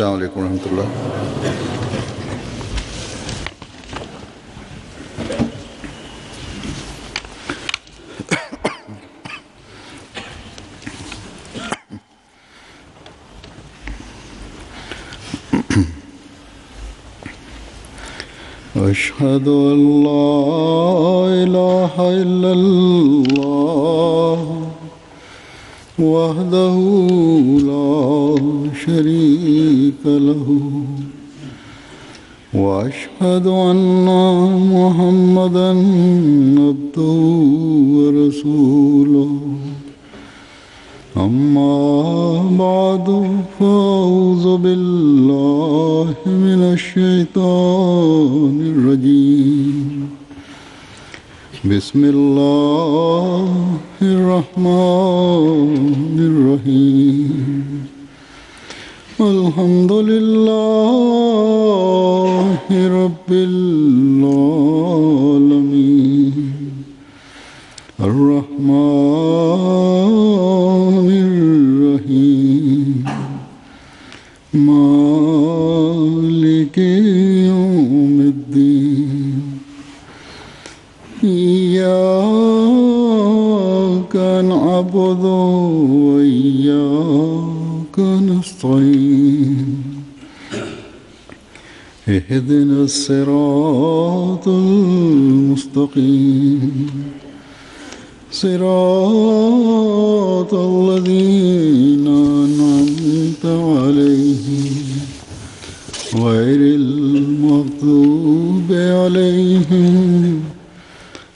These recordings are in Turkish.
Esselamu Aleyküm ve Rahmetullah. أشهد أن لا إله إلا الله وحده لا شريك له وأشهد أن محمدا عبده ورسوله أما بعد فأعوذ بالله من الشيطان الرجيم بسم الله الرحمن الرحيم الحمد لله رب العالمين الرحمن الرحيم مالك يوم الدين إياك نعبد وإياك نستعين اهدنا الصراط المستقيم صراط الذين أنعمت عليهم غير المغضوب عليهم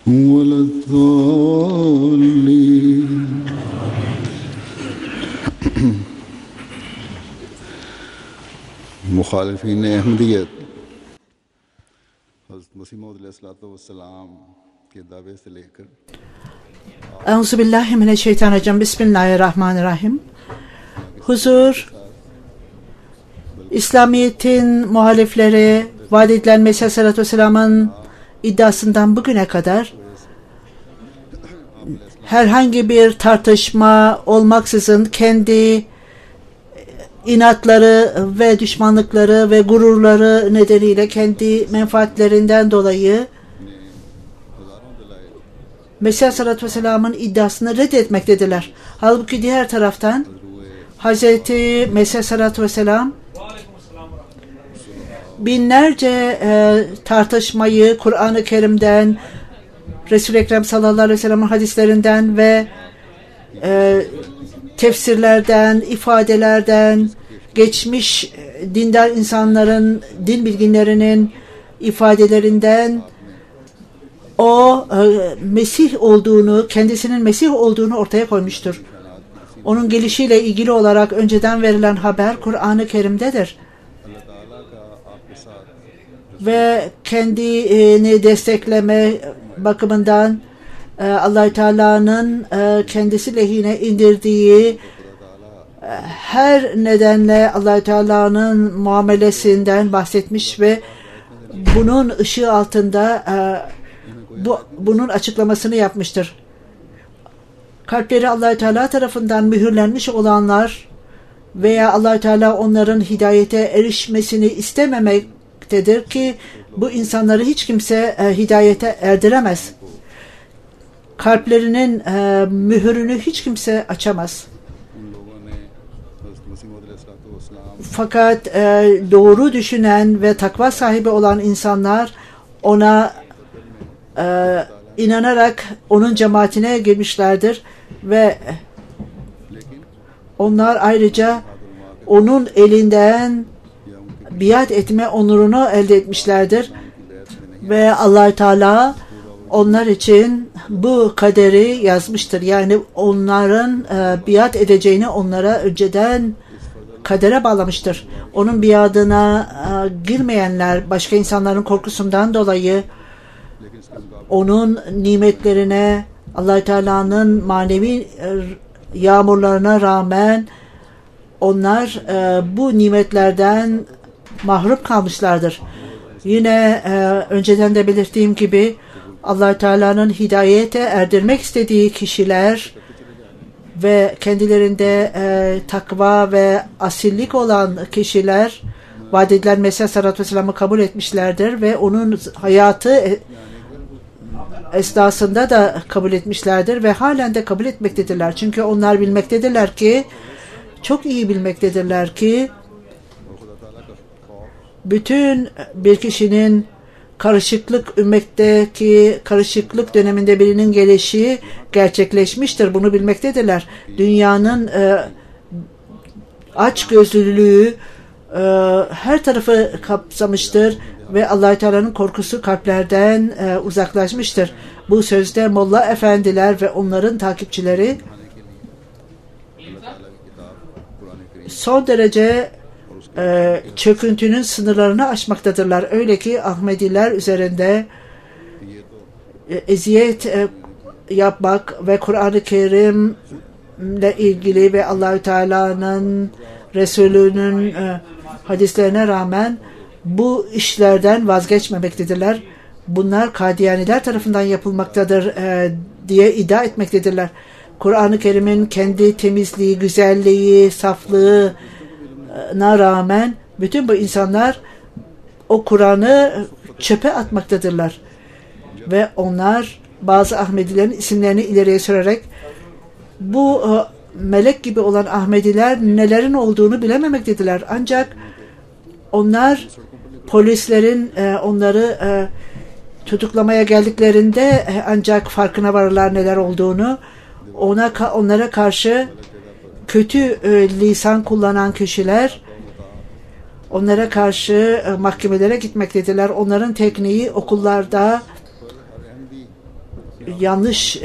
ولا الضالين. मुखालिफीन अहमदियत हज़रत मसीह मौऊद अलैहिस्सलाम के दावे से लेकर Euzubillahimineşşeytanirracim. Bismillahirrahmanirrahim. Huzur, İslamiyet'in muhalifleri vaad edilen Mesih Aleyhisselatü Vesselam'ın iddiasından bugüne kadar herhangi bir tartışma olmaksızın kendi inatları ve düşmanlıkları ve gururları nedeniyle kendi menfaatlerinden dolayı Mesih Aleyhisselatü Vesselam'ın iddiasını reddetmektedirler. Halbuki diğer taraftan Hz. Mesih Aleyhisselatü Vesselam binlerce tartışmayı Kur'an-ı Kerim'den, Resul-i Ekrem sallallahu aleyhi ve sellem'in hadislerinden ve tefsirlerden, ifadelerden, geçmiş dindar insanların, din bilginlerinin ifadelerinden o Mesih olduğunu, kendisinin Mesih olduğunu ortaya koymuştur. Onun gelişiyle ilgili olarak önceden verilen haber Kur'an-ı Kerim'dedir. Ve kendini destekleme bakımından Allah-u Teala'nın kendisi lehine indirdiği her nedenle Allah-u Teala'nın muamelesinden bahsetmiş ve bunun ışığı altında bunun açıklamasını yapmıştır. Kalpleri Allah-u Teala tarafından mühürlenmiş olanlar veya Allah-u Teala onların hidayete erişmesini istememektedir ki bu insanları hiç kimse hidayete erdiremez. Kalplerinin mühürünü hiç kimse açamaz. Fakat doğru düşünen ve takva sahibi olan insanlar ona inanarak onun cemaatine girmişlerdir ve onlar ayrıca onun elinden biat etme onurunu elde etmişlerdir ve Allah-u Teala onlar için bu kaderi yazmıştır. Yani onların biat edeceğini onlara önceden kadere bağlamıştır. Onun biadına girmeyenler başka insanların korkusundan dolayı onun nimetlerine, Allah-u Teala'nın manevi yağmurlarına rağmen onlar bu nimetlerden mahrum kalmışlardır. Yine önceden de belirttiğim gibi Allah-u Teala'nın hidayete erdirmek istediği kişiler ve kendilerinde takva ve asillik olan kişiler vaat edilen Mesih Aleyhisselatü Vesselam'ı kabul etmişlerdir ve onun hayatı esnasında da kabul etmişlerdir ve halen de kabul etmektedirler. Çünkü onlar bilmektedirler ki, çok iyi bilmektedirler ki bütün bir kişinin ümmetteki karışıklık döneminde birinin gelişi gerçekleşmiştir. Bunu bilmektedirler. Dünyanın açgözlülüğü her tarafı kapsamıştır ve Allah-u Teala'nın korkusu kalplerden uzaklaşmıştır. Bu sözde Molla efendiler ve onların takipçileri son derece çöküntünün sınırlarını aşmaktadırlar. Öyle ki Ahmediler üzerinde eziyet yapmak ve Kur'an-ı Kerim'le ilgili ve Allah-u Teala'nın Resulü'nün hadislerine rağmen bu işlerden vazgeçmemektedirler. Bunlar Kadiyaniler tarafından yapılmaktadır diye iddia etmektedirler. Kur'an-ı Kerim'in kendi temizliği, güzelliği, saflığına rağmen bütün bu insanlar o Kur'an'ı çöpe atmaktadırlar. Ve onlar bazı Ahmedilerin isimlerini ileriye sürerek bu melek gibi olan Ahmediler nelerin olduğunu bilememektedirler. Ancak onlar polislerin onları tutuklamaya geldiklerinde ancak farkına varırlar neler olduğunu. Onlara karşı kötü lisan kullanan kişiler onlara karşı mahkemelere gitmektedirler. Onların tekniği okullarda yanlış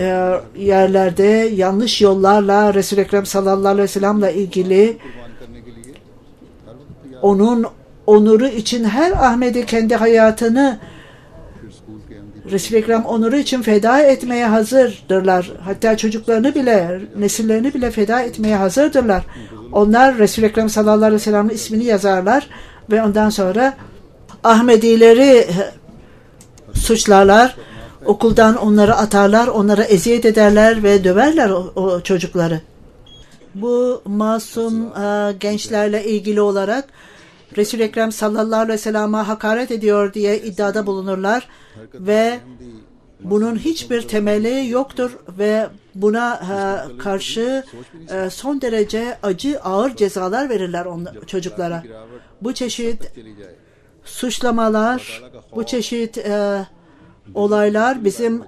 yerlerde, yanlış yollarla Resul-i Ekrem sallallahu aleyhi ve sellem'le ilgili onun onuru için her Ahmedi kendi hayatını Resul-i Ekrem onuru için feda etmeye hazırdırlar. Hatta çocuklarını bile, nesillerini bile feda etmeye hazırdırlar. Onlar Resul-i Ekrem sallallahu aleyhi ve sellem'in ismini yazarlar ve ondan sonra Ahmedileri suçlarlar. Okuldan onları atarlar, onlara eziyet ederler ve döverler o çocukları. Bu masum gençlerle ilgili olarak Resul-i Ekrem sallallahu aleyhi ve sellem'e hakaret ediyor diye iddiada bulunurlar ve bunun hiçbir temeli yoktur ve buna karşı son derece acı, ağır cezalar verirler çocuklara. Bu çeşit suçlamalar, bu çeşit olaylar bizim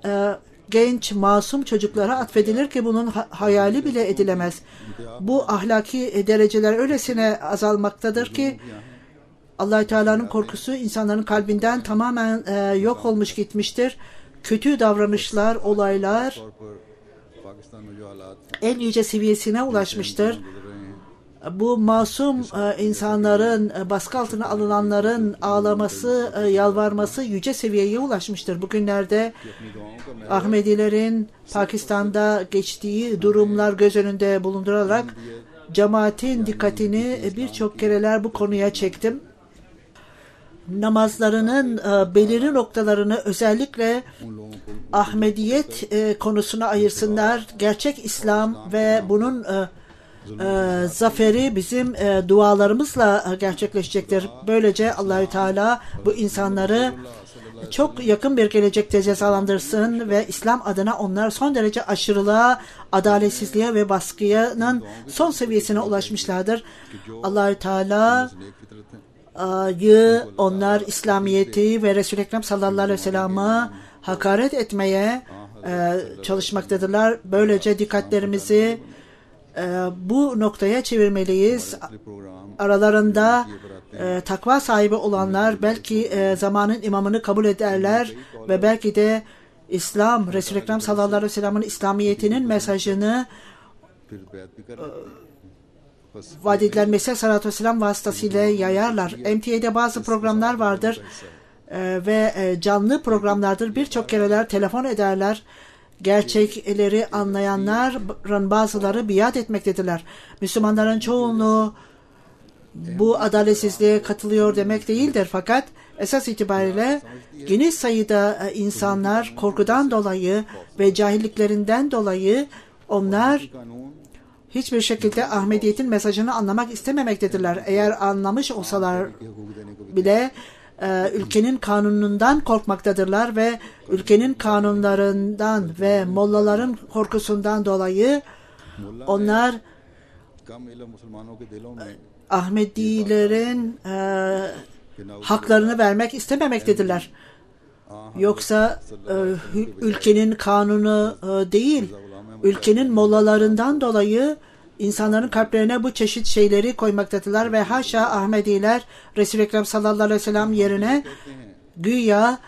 genç, masum çocuklara atfedilir ki bunun hayali bile edilemez. Bu ahlaki dereceler öylesine azalmaktadır ki Allah-u Teala'nın korkusu insanların kalbinden tamamen yok olmuş gitmiştir. Kötü davranışlar, olaylar en yüce seviyesine ulaşmıştır. Bu masum insanların, baskı altına alınanların ağlaması, yalvarması yüce seviyeye ulaşmıştır. Bugünlerde Ahmedilerin Pakistan'da geçtiği durumlar göz önünde bulundurarak cemaatin dikkatini birçok kereler bu konuya çektim. Namazlarının belirli noktalarını özellikle Ahmediyet konusuna ayırsınlar. Gerçek İslam ve bunun zaferi bizim dualarımızla gerçekleşecektir. Böylece Allahü Teala bu insanları çok yakın bir gelecekte cezalandırsın ve İslam adına onlar son derece aşırılığa, adaletsizliğe ve baskının son seviyesine ulaşmışlardır. Allahü Teala onlar İslamiyet'i ve Resul-i Ekrem sallallahu aleyhi ve sellem'e hakaret etmeye çalışmaktadırlar. Böylece dikkatlerimizi bu noktaya çevirmeliyiz. Aralarında takva sahibi olanlar belki zamanın imamını kabul ederler ve belki de İslam, Resul-i Ekrem sallallahu aleyhi ve sellem'in İslamiyetinin mesajını vaat edilen Mesih Aleyhisselatü Vesselam vasıtasıyla yayarlar. MTA'de bazı programlar vardır ve canlı programlardır. Birçok kereler telefon ederler. Gerçekleri anlayanların bazıları biat etmektedirler. Müslümanların çoğunluğu bu adaletsizliğe katılıyor demek değildir. Fakat esas itibariyle geniş sayıda insanlar korkudan dolayı ve cahilliklerinden dolayı onlar hiçbir şekilde Ahmediyet'in mesajını anlamak istememektedirler. Eğer anlamış olsalar bile ülkenin kanunundan korkmaktadırlar ve ülkenin kanunlarından ve mollaların korkusundan dolayı onlar कम इल्म मुसलमानों के दिलों में Ahmedilerin haklarını vermek istememektedirler. Yoksa ülkenin kanunu değil, ülkenin mollalarından dolayı insanların kalplerine bu çeşit şeyleri koymaktadırlar ve haşa Ahmediler Resul-i Ekrem sallallahu aleyhi ve sellem yerine güya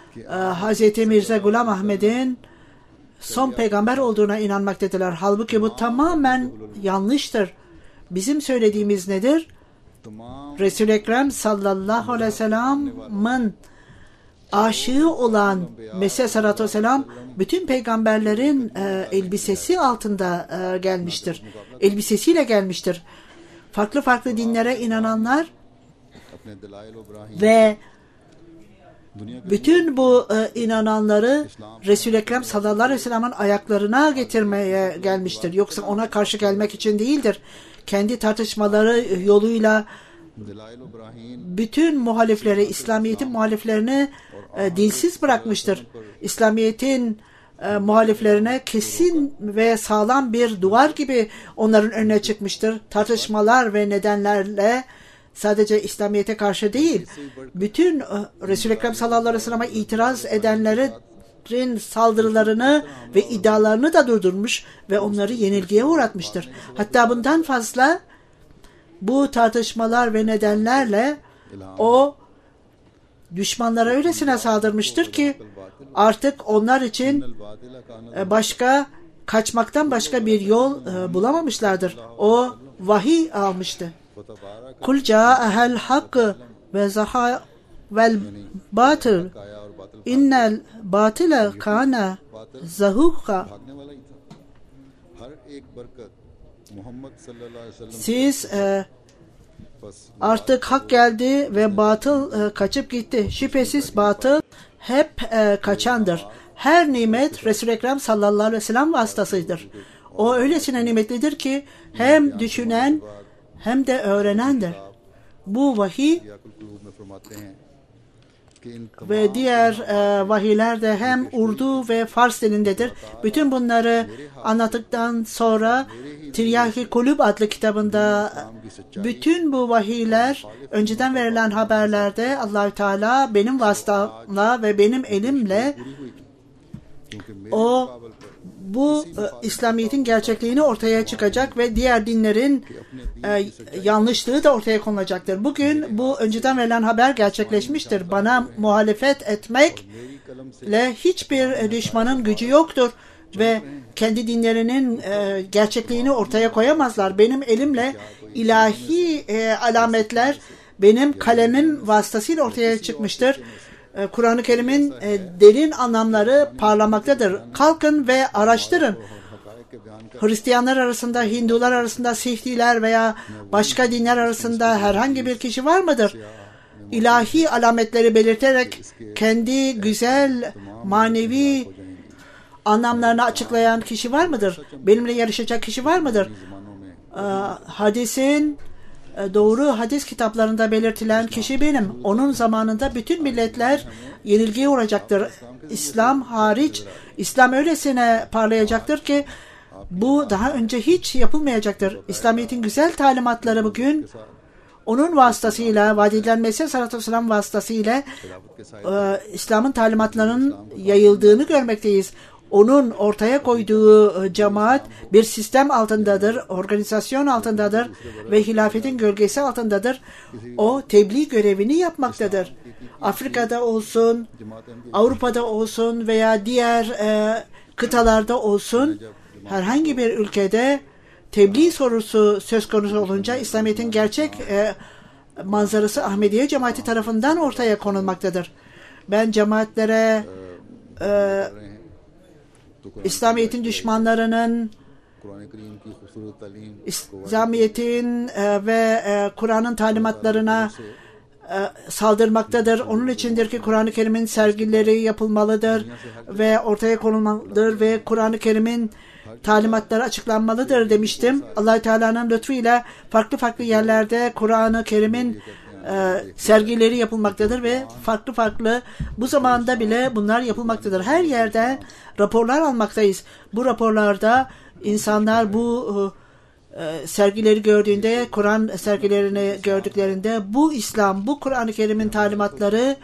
Hz. Mirza Gulam Ahmed'in son peygamber olduğuna inanmaktadırlar. Halbuki bu tamamen yanlıştır. Bizim söylediğimiz nedir? Resul-i Ekrem sallallahu aleyhi ve sellem'in aşığı olan Mesih sallallahu aleyhi ve sellem bütün peygamberlerin elbisesi altında gelmiştir. Elbisesiyle gelmiştir. Farklı farklı dinlere inananlar ve bütün bu inananları Resul-i Ekrem sallallahu aleyhi ve sellem'in ayaklarına getirmeye gelmiştir. Yoksa ona karşı gelmek için değildir. Kendi tartışmaları yoluyla bütün muhalifleri, İslamiyet'in muhaliflerini dilsiz bırakmıştır. İslamiyet'in muhaliflerine kesin ve sağlam bir duvar gibi onların önüne çıkmıştır. Tartışmalar ve nedenlerle sadece İslamiyet'e karşı değil, bütün Resul-i Ekrem sallallahu aleyhi ve sellem'e itiraz edenlerin saldırılarını ve iddialarını da durdurmuş ve onları yenilgiye uğratmıştır. Hatta bundan fazla bu tartışmalar ve nedenlerle o düşmanlara öylesine saldırmıştır ki artık onlar için kaçmaktan başka bir yol bulamamışlardır. O vahiy almıştı. Kul ca'ahel hakkı ve zaha vel batıl innel batile kana zahuka. Siz artık hak geldi ve batıl kaçıp gitti. Şüphesiz batıl hep kaçandır. Her nimet Resul-i Ekrem sallallahu aleyhi ve sellem vasıtasıdır. O öylesine nimetlidir ki hem düşünen hem de öğrenendir. Bu vahiy ve diğer vahiyler de hem Urdu ve Fars dilindedir. Bütün bunları anlattıktan sonra Tiryaki Kulüp adlı kitabında bütün bu vahiyler önceden verilen haberlerde Allahü Teala benim vasıtamla ve benim elimle o bu İslamiyet'in gerçekliğini ortaya çıkacak ve diğer dinlerin yanlışlığı da ortaya konulacaktır. Bugün bu önceden verilen haber gerçekleşmiştir. Bana muhalefet etmekle hiçbir düşmanın gücü yoktur ve kendi dinlerinin gerçekliğini ortaya koyamazlar. Benim elimle ilahi alametler benim kalemim vasıtasıyla ortaya çıkmıştır. Kur'an-ı Kerim'in derin anlamları parlamaktadır. Kalkın ve araştırın. Hristiyanlar arasında, Hindular arasında, Sihliler veya başka dinler arasında herhangi bir kişi var mıdır? İlahi alametleri belirterek kendi güzel manevi anlamlarını açıklayan kişi var mıdır? Benimle yarışacak kişi var mıdır? Hadisin doğru hadis kitaplarında belirtilen kişi benim. Onun zamanında bütün milletler yenilgiye uğrayacaktır. İslam hariç, İslam öylesine parlayacaktır ki bu daha önce hiç yapılmayacaktır. İslamiyet'in güzel talimatları bugün onun vasıtasıyla, vaad edilen Mesih sallallahu aleyhi ve sellem vasıtasıyla İslam'ın talimatlarının yayıldığını görmekteyiz. Onun ortaya koyduğu cemaat bir sistem altındadır, organizasyon altındadır ve hilafetin gölgesi altındadır. O tebliğ görevini yapmaktadır. Afrika'da olsun, Avrupa'da olsun veya diğer kıtalarda olsun, herhangi bir ülkede tebliğ sorusu söz konusu olunca İslamiyet'in gerçek manzarası Ahmediye cemaati tarafından ortaya konulmaktadır. Ben cemaatlere İslamiyet'in düşmanlarının İslamiyet'in ve Kur'an'ın talimatlarına saldırmaktadır. Onun içindir ki Kur'an-ı Kerim'in sergileri yapılmalıdır ve ortaya konulmalıdır ve Kur'an-ı Kerim'in talimatları açıklanmalıdır demiştim. Allah-u Teala'nın lütfuyla farklı farklı yerlerde Kur'an-ı Kerim'in sergileri yapılmaktadır ve farklı farklı bu zamanda bile bunlar yapılmaktadır. Her yerden raporlar almaktayız. Bu raporlarda insanlar bu sergileri gördüğünde, Kur'an sergilerini gördüklerinde bu İslam, bu Kur'an-ı Kerim'in talimatları,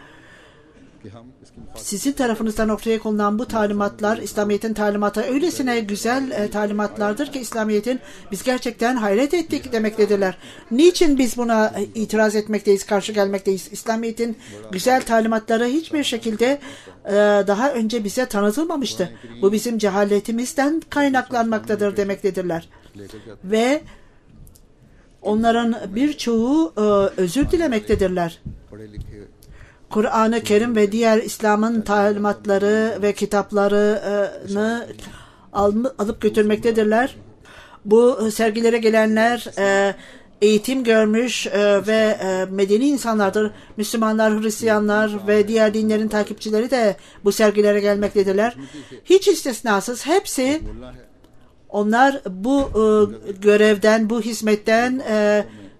sizin tarafınızdan ortaya konulan bu talimatlar, İslamiyet'in talimatı öylesine güzel talimatlardır ki İslamiyet'in biz gerçekten hayret ettik demektedirler. Niçin biz buna itiraz etmekteyiz, karşı gelmekteyiz? İslamiyet'in güzel talimatları hiçbir şekilde daha önce bize tanıtılmamıştı. Bu bizim cehaletimizden kaynaklanmaktadır demektedirler. Ve onların birçoğu özür dilemektedirler. Kur'an-ı Kerim ve diğer İslam'ın talimatları ve kitaplarını alıp götürmektedirler. Bu sergilere gelenler eğitim görmüş ve medeni insanlardır. Müslümanlar, Hristiyanlar ve diğer dinlerin takipçileri de bu sergilere gelmektedirler. Hiç istisnasız hepsi onlar bu görevden, bu hizmetten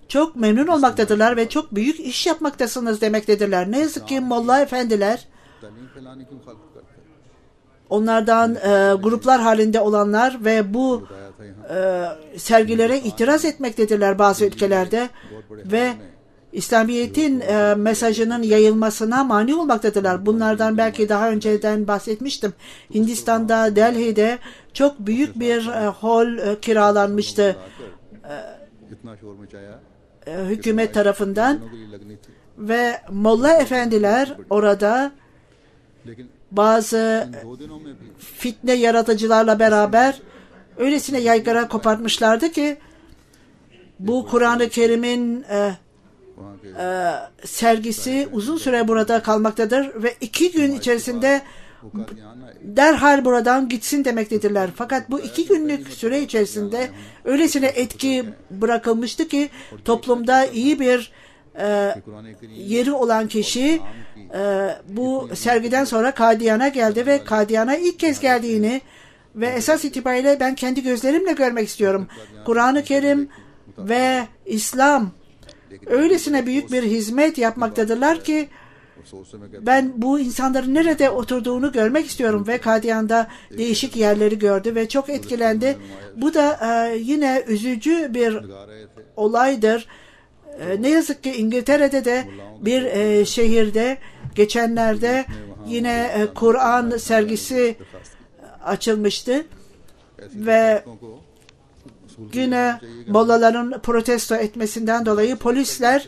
çok memnun olmaktadırlar ve çok büyük iş yapmaktasınız demektedirler. Ne yazık ki Molla efendiler, onlardan gruplar halinde olanlar ve bu sergilere itiraz etmektedirler bazı ülkelerde ve İslamiyet'in mesajının yayılmasına mani olmaktadırlar. Bunlardan belki daha önceden bahsetmiştim. Hindistan'da, Delhi'de çok büyük bir hol kiralanmıştı hükümet tarafından ve Molla efendiler orada bazı fitne yaratıcılarla beraber öylesine yaygara kopartmışlardı ki bu Kur'an-ı Kerim'in sergisi uzun süre burada kalmaktadır ve 2 gün içerisinde derhal buradan gitsin demektedirler. Fakat bu 2 günlük süre içerisinde öylesine etki bırakılmıştı ki toplumda iyi bir yeri olan kişi bu sergiden sonra Kadiyan'a geldi ve Kadiyan'a ilk kez geldiğini ve esas itibariyle ben kendi gözlerimle görmek istiyorum. Kur'an-ı Kerim ve İslam öylesine büyük bir hizmet yapmaktadırlar ki ben bu insanların nerede oturduğunu görmek istiyorum ve Kadiyan'da değişik yerleri gördü ve çok etkilendi. Bu da yine üzücü bir olaydır. Ne yazık ki İngiltere'de de bir şehirde geçenlerde yine Kur'an sergisi açılmıştı ve yine mollaların protesto etmesinden dolayı polisler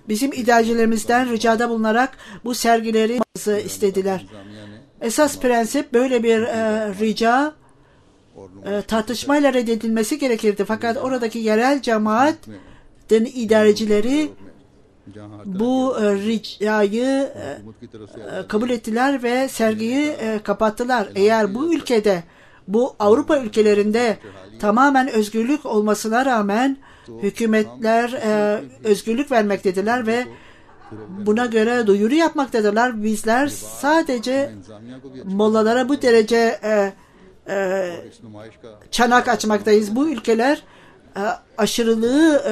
bizim idarecilerimizden ricada bulunarak bu sergileri istediler. Esas prensip böyle bir rica tartışmayla reddedilmesi gerekirdi. Fakat oradaki yerel cemaatin idarecileri bu ricayı kabul ettiler ve sergiyi kapattılar. Eğer bu ülkede, bu Avrupa ülkelerinde tamamen özgürlük olmasına rağmen hükümetler özgürlük vermektedirler ve buna göre duyuru yapmaktadırlar. Bizler sadece mollalara bu derece çanak açmaktayız. Bu ülkeler aşırılığı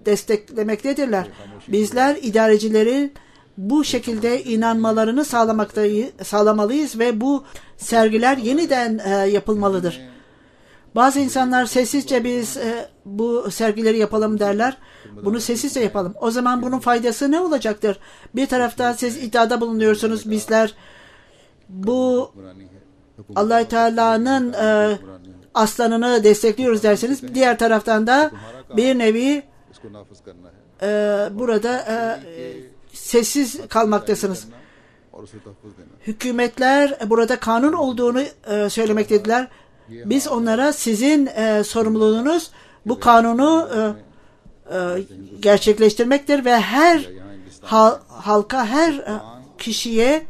desteklemektedirler. Bizler idarecilerin bu şekilde inanmalarını sağlamalıyız ve bu sergiler yeniden yapılmalıdır. Bazı insanlar sessizce biz bu sergileri yapalım derler. Bunu sessizce yapalım. O zaman bunun faydası ne olacaktır? Bir taraftan siz iddiada bulunuyorsunuz. Bizler bu Allah-u Teala'nın aslanını destekliyoruz derseniz, diğer taraftan da bir nevi burada sessiz kalmaktasınız. Hükümetler burada kanun olduğunu söylemektediler. Biz onlara sizin sorumluluğunuz bu kanunu gerçekleştirmektir ve her halka, her kişiye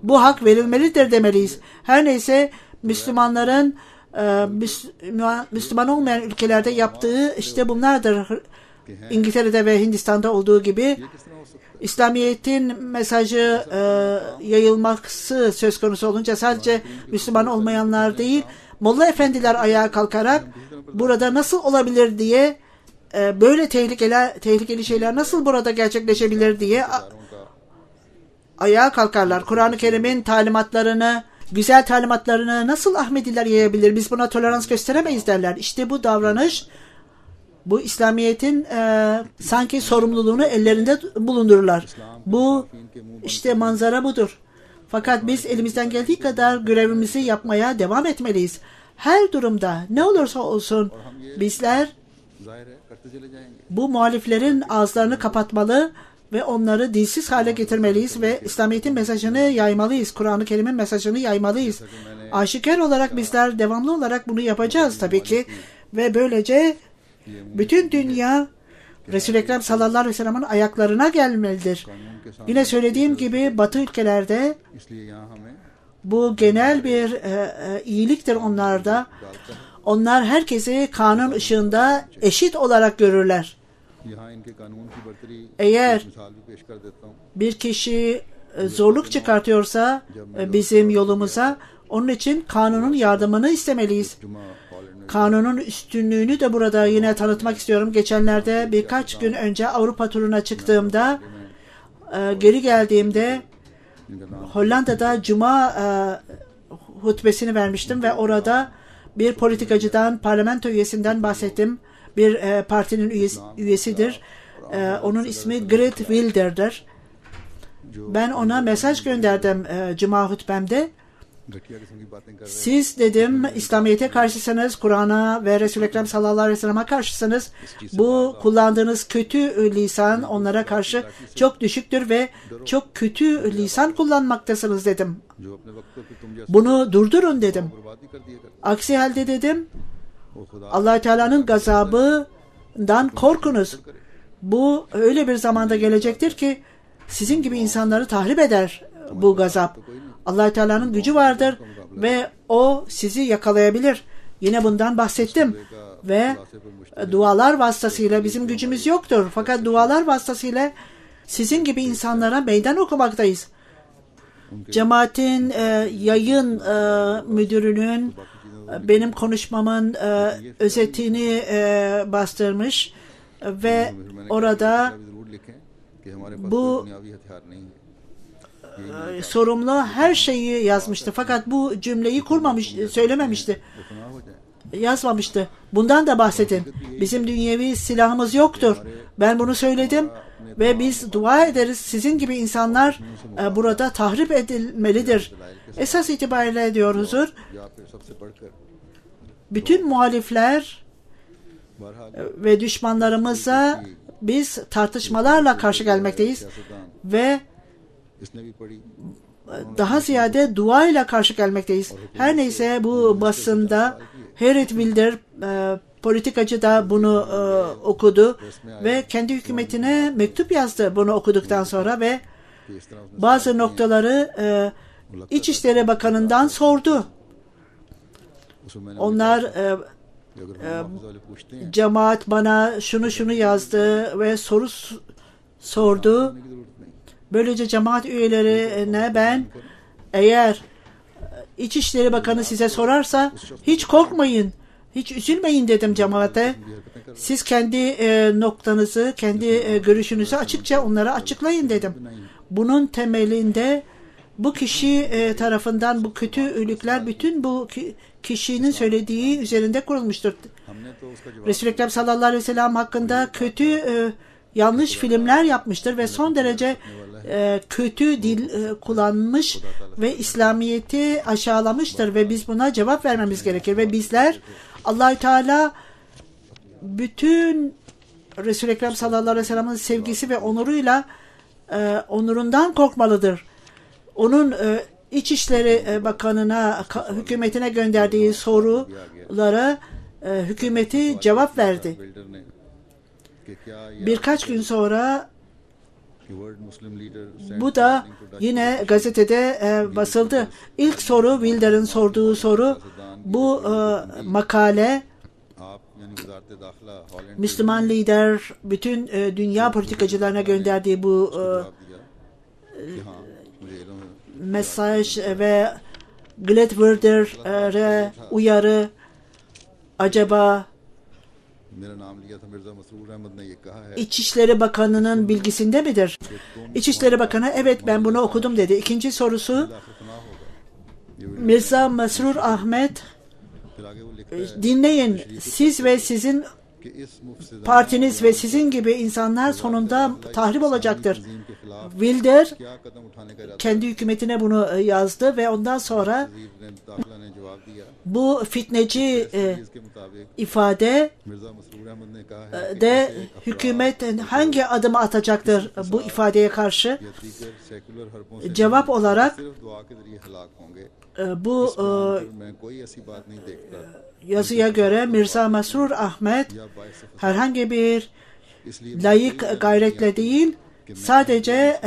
bu hak verilmelidir demeliyiz. Her neyse Müslümanların Müslüman olmayan ülkelerde yaptığı işte bunlardır. İngiltere'de ve Hindistan'da olduğu gibi İslamiyet'in mesajı yayılması söz konusu olunca sadece Müslüman olmayanlar değil, Molla efendiler ayağa kalkarak burada nasıl olabilir diye böyle tehlikeli şeyler nasıl burada gerçekleşebilir diye ayağa kalkarlar. Kur'an-ı Kerim'in talimatlarını, güzel talimatlarını nasıl Ahmediler yayabilir? Biz buna tolerans gösteremeyiz derler. İşte bu davranış, bu İslamiyet'in sanki sorumluluğunu ellerinde bulundururlar. Bu işte manzara budur. Fakat biz elimizden geldiği kadar görevimizi yapmaya devam etmeliyiz. Her durumda ne olursa olsun bizler bu muhaliflerin ağızlarını kapatmalı ve onları dilsiz hale getirmeliyiz ve İslamiyet'in mesajını yaymalıyız. Kur'an-ı Kerim'in mesajını yaymalıyız. Aşikar olarak bizler devamlı olarak bunu yapacağız tabii ki. Ve böylece bütün dünya Resul-i Ekrem sallallahu aleyhi ve sellem'in ayaklarına gelmelidir. Yine söylediğim gibi Batı ülkelerde bu genel bir iyiliktir onlarda. Onlar herkesi kanun ışığında eşit olarak görürler. Eğer bir kişi zorluk çıkartıyorsa bizim yolumuza, onun için kanunun yardımını istemeliyiz. Kanunun üstünlüğünü de burada yine tanıtmak istiyorum. Geçenlerde birkaç gün önce Avrupa turuna çıktığımda, geri geldiğimde Hollanda'da Cuma hutbesini vermiştim ve orada bir politikacıdan, parlamento üyesinden bahsettim. Bir partinin üyesidir. Onun ismi Geert Wilder'dir. Ben ona mesaj gönderdim Cuma hutbemde. Siz dedim İslamiyet'e karşısınız, Kur'an'a ve Resul-i Ekrem sallallahu aleyhi ve sellem'e karşısınız. Bu kullandığınız kötü lisan onlara karşı çok düşüktür ve çok kötü lisan kullanmaktasınız dedim. Bunu durdurun dedim. Aksi halde dedim Allah-u Teala'nın gazabından korkunuz. Bu öyle bir zamanda gelecektir ki sizin gibi insanları tahrip eder bu gazap. Allah-u Teala'nın gücü vardır ve o sizi yakalayabilir. Yine bundan bahsettim. Ve dualar vasıtasıyla bizim gücümüz yoktur. Fakat dualar vasıtasıyla sizin gibi insanlara meydan okumaktayız. Cemaatin yayın müdürünün benim konuşmamın özetini bastırmış ve orada bu sorumlu her şeyi yazmıştı. Fakat bu cümleyi söylememişti. Yazmamıştı. Bundan da bahsedin. Bizim dünyevi silahımız yoktur. Ben bunu söyledim ve biz dua ederiz. Sizin gibi insanlar burada tahrip edilmelidir. Esas itibariyle diyor huzur, bütün muhalifler ve düşmanlarımıza biz tartışmalarla karşı gelmekteyiz ve daha ziyade duayla karşı gelmekteyiz. Her neyse bu basında Geert Wilder politikacı da bunu okudu ve kendi hükümetine mektup yazdı bunu okuduktan sonra ve bazı noktaları İçişleri Bakanı'ndan sordu. Onlar cemaat bana şunu yazdı ve soru sordu. Böylece cemaat üyelerine ben eğer İçişleri Bakanı size sorarsa hiç korkmayın, hiç üzülmeyin dedim cemaate. Siz kendi noktanızı, kendi görüşünüzü açıkça onlara açıklayın dedim. Bunun temelinde bu kişi tarafından bu kötülükler bütün bu kişinin söylediği üzerinde kurulmuştur. Resul-i Ekrem sallallahu aleyhi ve sellem hakkında kötü yanlış filmler yapmıştır ve son derece kötü dil kullanmış ve İslamiyet'i aşağılamıştır ve biz buna cevap vermemiz gerekir ve bizler Allah-u Teala bütün Resul-i Ekrem sallallahu aleyhi ve sellem'in sevgisi ve onuruyla onurundan korkmalıdır. Onun İçişleri Bakanı'na, hükümetine gönderdiği sorulara hükümeti cevap verdi. Birkaç gün sonra bu da yine gazetede basıldı. İlk soru, Wilder'in sorduğu soru, bu makale Müslüman lider bütün dünya politikacılarına gönderdiği bu mesaj ve Gladwelder'e uyarı acaba मेरा नाम लिया था मिर्जा मसरूर अहमद ने ये कहा है İçişleri Bakanı'nın bilgisinde midir? İçişleri Bakanı evet ben bunu okudum dedi. İkinci sorusu खिलाफ गुनाह होगा। ये Mirza Mesrur Ahmet फिर आगे वो लिखता है dinleyin siz ve sizin कि इस मुफसिदाना partiniz ve sizin gibi insanlar sonunda tahrip olacaktır. तंजीम के खिलाफ Wilder क्या कदम उठाने का इरादा kendi hükümetine bunu yazdı ve ondan sonra वजीर ने दाखिला ने जवाब दिया। bu fitneci इसके मुताबिक ifade मिर्जा मसरूर अहमद ने कहा है कि de ऐसे अफराद hükümet hangi adımı atacaktır bu ifadeye karşı? या दीगर सेकुलर हरकों से Cevap olarak सिर्फ दुआ के जरिए हलाक होंगे। bu मैं कोई ऐसी बात नहीं देखता yazıya göre Mirza Mesrur Ahmet या बाइस herhangi bir इसलिए layık gayretle değil sadece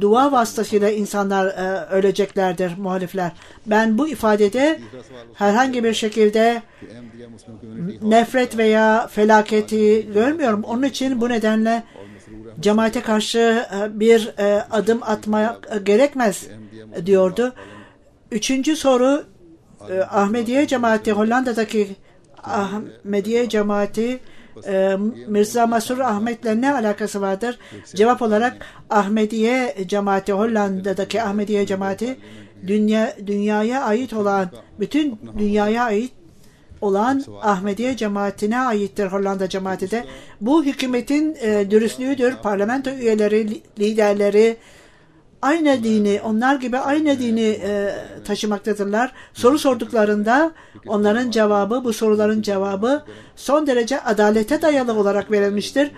dua vasıtasıyla insanlar öleceklerdir muhalifler. Ben bu ifadede herhangi bir şekilde कि Ahmadiyya Muslim community nefret veya felaketi görmüyorum. Onun için bu nedenle cemaate karşı bir adım atmaya gerekmez diyordu. Üçüncü soru Ahmediye cemaati, Hollanda'daki Ahmediye cemaati Mirza Mesrur Ahmet'le ne alakası vardır? Cevap olarak Ahmediye cemaati, Hollanda'daki Ahmediye cemaati dünyaya ait olan, bütün dünyaya ait olan Ahmediye cemaatine aittir Hollanda cemaati de. Bu hükümetin dürüstlüğüdür. Parlamento üyeleri, liderleri aynı dini, onlar gibi aynı dini taşımaktadırlar. Soru sorduklarında onların cevabı, bu soruların cevabı son derece adalete dayalı olarak verilmiştir.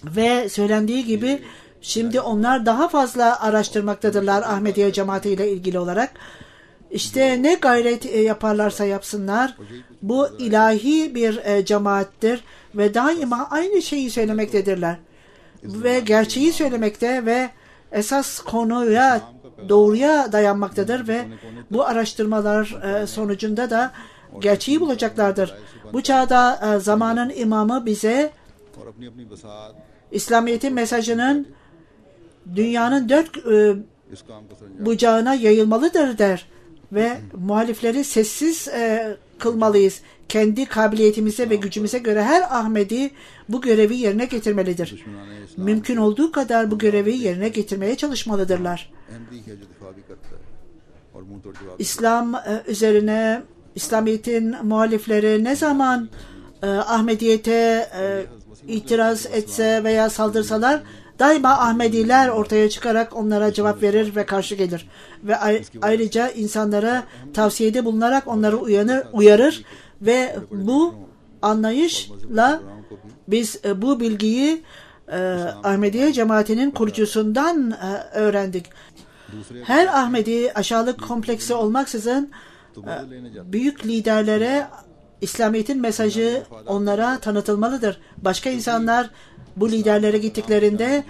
Ve söylendiği gibi şimdi onlar daha fazla araştırmaktadırlar Ahmediye cemaati ile ilgili olarak. İşte ne gayret yaparlarsa yapsınlar, bu ilahi bir cemaattir ve daima aynı şeyi söylemektedirler. Ve gerçeği söylemekte ve esas konuya, doğruya dayanmaktadır ve bu araştırmalar sonucunda da gerçeği bulacaklardır. Bu çağda zamanın imamı bize और अपनी अपनी बसात İslamiyet'in mesajının dünyanın dört इस काम को sir bucağına yayılmalıdır der ve muhalifleri sessiz kılmalıyız. Kendi kabiliyetimize ve gücümüze göre her Ahmedi bu görevi yerine getirmelidir. दुश्मनाने इस्लाम Mümkün olduğu kadar bu görevi yerine getirmeye çalışmalıdırlar. Ahmadi है जो दिफा भी करता है और मुंह तोड़ जवाब İslam üzerine İslamiyet'in muhalifleri ne zaman Ahmediyete itiraz etse veya saldırsalar daima Ahmediler ortaya çıkarak onlara cevap verir ve karşı gelir. Ve ayrıca insanlara tavsiyede bulunarak onları uyarır ve bu anlayışla biz bu bilgiyi Ahmediye cemaatinin kurucusundan öğrendik. Her Ahmedi aşağılık kompleksi olmaksızın büyük liderlere İslamiyet'in mesajı onlara tanıtılmalıdır. Başka insanlar bu liderlere gittiklerinde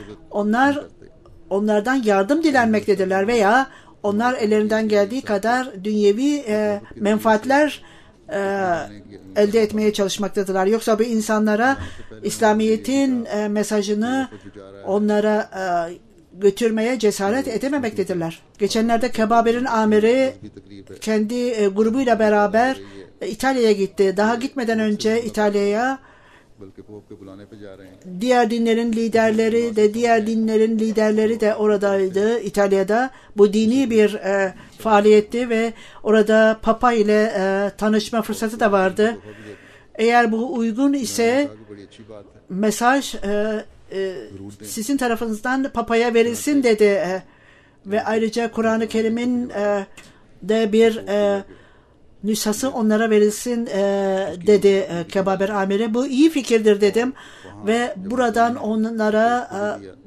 onlardan yardım dilenmektedirler veya onlar ellerinden geldiği kadar dünyevi menfaatler elde etmeye çalışmaktadırlar. Yoksa bu insanlara İslamiyet'in mesajını onlara götürmeye cesaret edememektedirler. Geçenlerde Kebaber'in amiri kendi grubuyla beraber İtalya'ya gitti. Daha gitmeden önce İtalya'ya बल्कि पोप के बुलाने पे जा रहे हैं diğer dinlerin liderleri de oradaydı İtalya'da. Bu dini bir faaliyetti ve orada Papa ile tanışma fırsatı da vardı. Eğer bu uygun ise बड़ी अच्छी बात है mesaj sizin tarafınızdan Papa'ya verilsin dedi. Ve ayrıca Kur'an-ı Kerim'in de bir nüshası onlara verilsin dedi Kebaber amiri. Bu iyi fikirdir dedim ve buradan onlara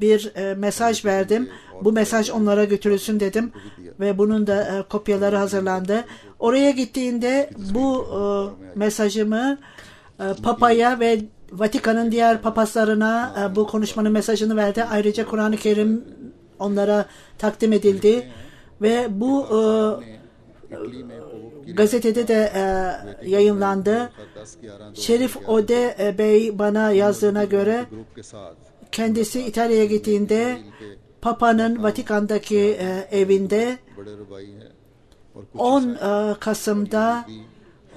bir mesaj verdim. Bu mesaj onlara götürülsün dedim ve bunun da kopyaları hazırlandı. Oraya gittiğinde bu mesajımı Papa'ya ve Vatikan'ın diğer papazlarına bu konuşmanın mesajını verdi. Ayrıca Kur'an-ı Kerim onlara takdim edildi ve bu gazetede de yayınlandı. Şerif Ode Bey bana yazdığına göre kendisi İtalya'ya gittiğinde Papa'nın Vatikan'daki evinde और कुछ 10 Kasım'da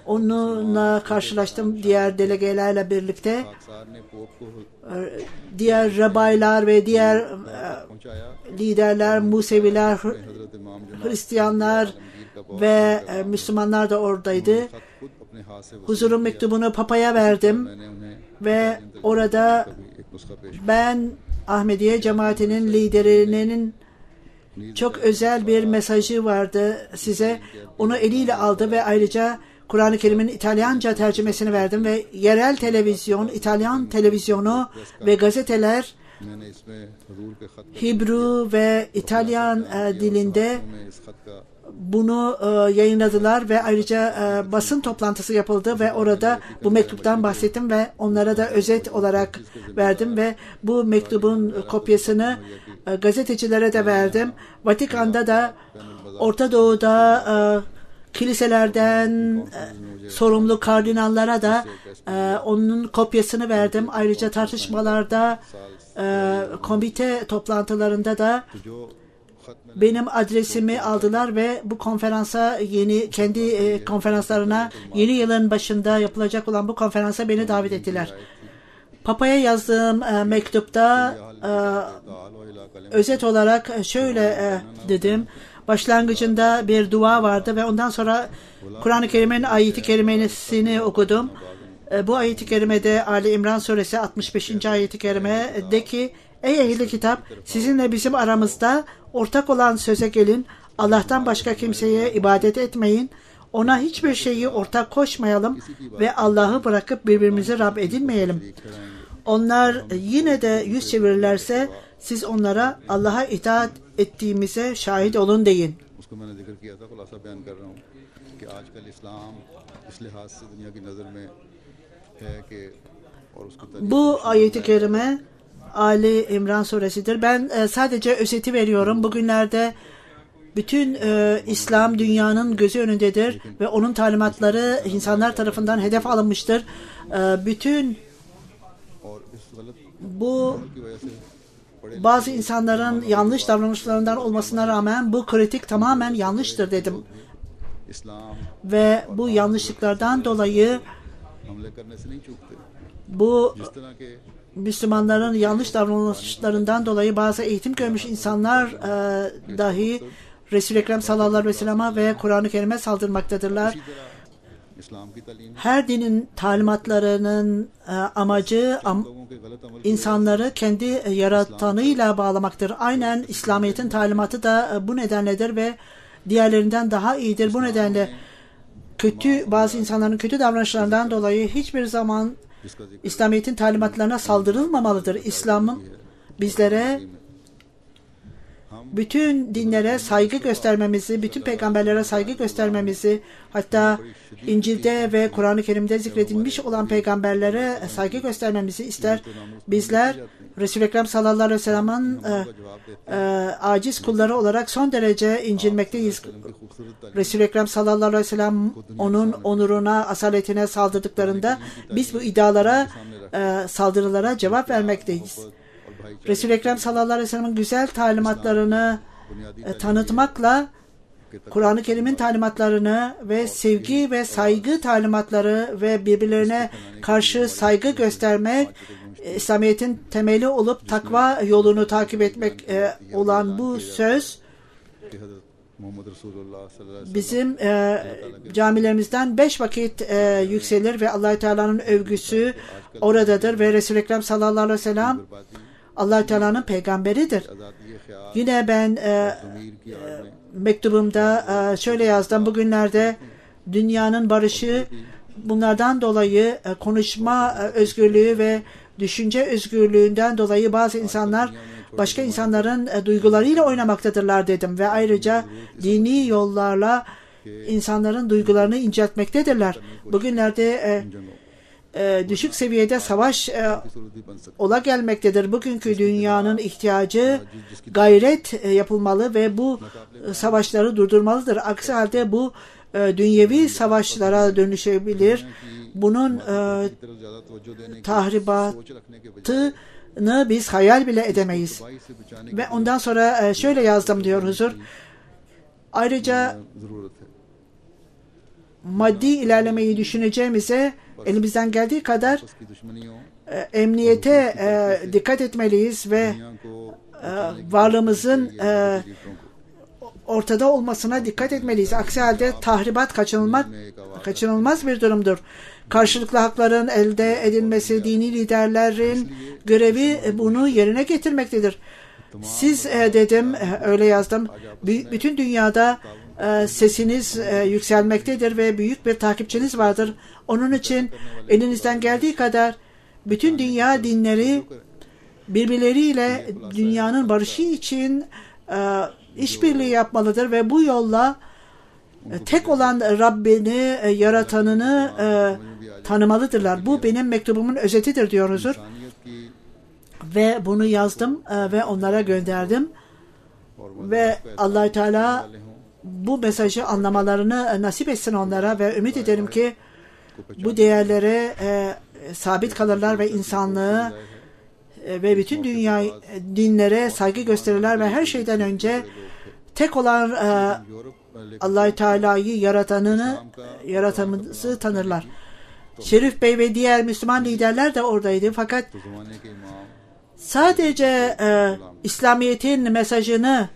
onunla karşılaştım diğer delegelerle birlikte. खाकसार ने पोप को Diğer rabaylar ve diğer पहुंचाया। liderler, Museviler, हजरत इमाम जनाब Hristiyanlar आलमगीर का बहुत ve Müslümanlar da oradaydı. खत खुद अपने हाथ से वसूल Huzurun mektubunu Papa'ya verdim मैंने उन्हें ve orada एक नुस्खा पेश ben Ahmediye cemaatinin liderinin çok özel bir mesajı vardı size. Onu eliyle aldı ve ayrıca Kur'an-ı Kerim'in İtalyanca tercümesini verdim ve yerel televizyon, İtalyan televizyonu ve gazeteler मैंने इसमें हुजूर के खत Hibru ve İtalyan dilinde में इस खत का bunu yayınladılar ve ayrıca basın toplantısı yapıldı ve orada bu mektuptan bahsettim ve onlara da özet olarak verdim ve bu mektubun kopyasını gazetecilere de verdim. Vatikan'da da Orta Doğu'da kiliselerden sorumlu kardinallara da onun kopyasını verdim. Ayrıca tartışmalarda komite toplantılarında da जो खत में benim adresimi aldılar ve bu konferansa kendi konferanslarına yeni yılın başında yapılacak olan bu konferansa beni davet ettiler. Papa'ya yazdığım mektupta özet olarak şöyle dedim. Başlangıcında bir dua vardı ve ondan sonra Kur'an-ı Kerim'in ayeti kerimesini okudum. Bu ayeti kerimede Ali İmran suresi 65. ayeti kerime de ki ey ehli kitap sizinle bizim aramızda ortak olan söze gelin. Allah'tan başka kimseye ibadet etmeyin. Ona hiçbir şeyi ortak koşmayalım ve Allah'ı bırakıp birbirimizi Rab edinmeyelim. Onlar yine de yüz çevirirlerse siz onlara Allah'a itaat ettiğimize şahit olun deyin. उसको मैंने जिक्र किया था खुलासा बयान कर रहा हूँ कि आजकल इस्लाम इस लिहाज से दुनिया की नज़र में है कि और उसकी Bu ayeti kerime Ali İmran suresidir. Ben sadece özeti veriyorum. Bugünlerde bütün İslam dünyanın gözü önündedir ve onun talimatları insanlar tarafından hedef alınmıştır. Bütün और इस गलत bu की वजह से bazı insanların yanlış davranışlarından olmasına rağmen bu kritik tamamen yanlıştır dedim. इस्लाम Ve bu yanlışlıklardan dolayı हमले करने से नहीं चूकते। bu जिस तरह के Müslümanların yanlış davranışlarından dolayı bazı eğitim görmüş insanlar dahi Resul-i Ekrem sallallahu aleyhi ve sellem'e ve Kur'an-ı Kerim'e saldırmaktadırlar. इसी तरह इस्लाम की तालीम Her dinin talimatlarının amacı लोगों के गलत अमल insanları kendi yaratanıyla bağlamaktır. Aynen İslamiyet'in talimatı da bu nedenledir ve diğerlerinden daha iyidir. Bu nedenle bazı insanların kötü davranışlarından dolayı hiçbir zaman जिसका जिक्र İslamiyet'in talimatlarına saldırılmamalıdır. İslam'ın bizlere bütün dinlere saygı göstermemizi, bütün peygamberlere saygı göstermemizi, hatta İncil'de ve Kur'an-ı Kerim'de zikredilmiş olan peygamberlere saygı göstermemizi ister. Bizler Resul-i Ekrem sallallahu aleyhi ve sellem'in aciz kulları olarak son derece incinmekteyiz. Resul-i Ekrem sallallahu aleyhi ve sellem onun onuruna, asaletine saldırdıklarında biz bu iddialara, saldırılara cevap vermekteyiz. Resul-i Ekrem sallallahu aleyhi ve sellem'in güzel talimatlarını tanıtmakla Kur'an-ı Kerim'in talimatlarını ve sevgi ve saygı talimatları ve birbirlerine karşı saygı göstermek İslamiyet'in temeli olup takva yolunu takip etmek olan bu söz bizim camilerimizden 5 vakit yükselir ve Allah-u Teala'nın övgüsü oradadır ve Resul-i Ekrem sallallahu aleyhi ve sellem Allah-u Teala'nın peygamberidir. Yine ben mektubumda şöyle yazdım. Bugünlerde dünyanın barışı bunlardan dolayı konuşma özgürlüğü ve düşünce özgürlüğünden dolayı bazı insanlar başka insanların duygularıyla oynamaktadırlar dedim ve ayrıca dini yollarla insanların duygularını inceltmektedirler. Bugünlerde düşük seviyede savaş ola gelmektedir. Bugünkü dünyanın ihtiyacı gayret yapılmalı ve bu savaşları durdurmalıdır. Aksi halde bu dünyevi savaşlara dönüşebilir. Bunun tahribatını biz hayal bile edemeyiz. Ve ondan sonra şöyle yazdım diyor huzur. Ayrıca ज़रूरत है। maddi ilerlemeyi düşüneceğimize elimizden geldiği kadar आपस की दुश्मनियों emniyete dikkat etmeliyiz ve दुनिया को varlığımızın लीडरों को ortada olmasına dikkat etmeliyiz. Aksi halde tahribat kaçınılmaz bir durumdur. Karşılıklı hakların elde edilmesi, dini liderlerin görevi bunu yerine getirmektedir. Siz dedim, öyle yazdım, bütün dünyada sesiniz yükselmektedir ve büyük bir takipçiniz vardır. Onun için elinizden geldiği kadar bütün dünya dinleri birbirleriyle dünyanın barışı için işbirliği yapmalıdır ve bu yolla tek olan Rabbini, yaratanını tanımalıdırlar. Bu benim mektubumun özetidir diyor huzur. Ve bunu yazdım ve onlara gönderdim. Ve Allah-u Teala bu mesajı anlamalarını nasip etsin onlara ve ümit ederim ki bu değerlere sabit kalırlar ve insanlığı ve bütün dünya dinlere saygı gösterirler ve her şeyden önce tek olan Allah-u Teala'yı yaratanımızı tanırlar. Şerif Bey ve diğer Müslüman liderler de oradaydı fakat sadece İslamiyet'in mesajını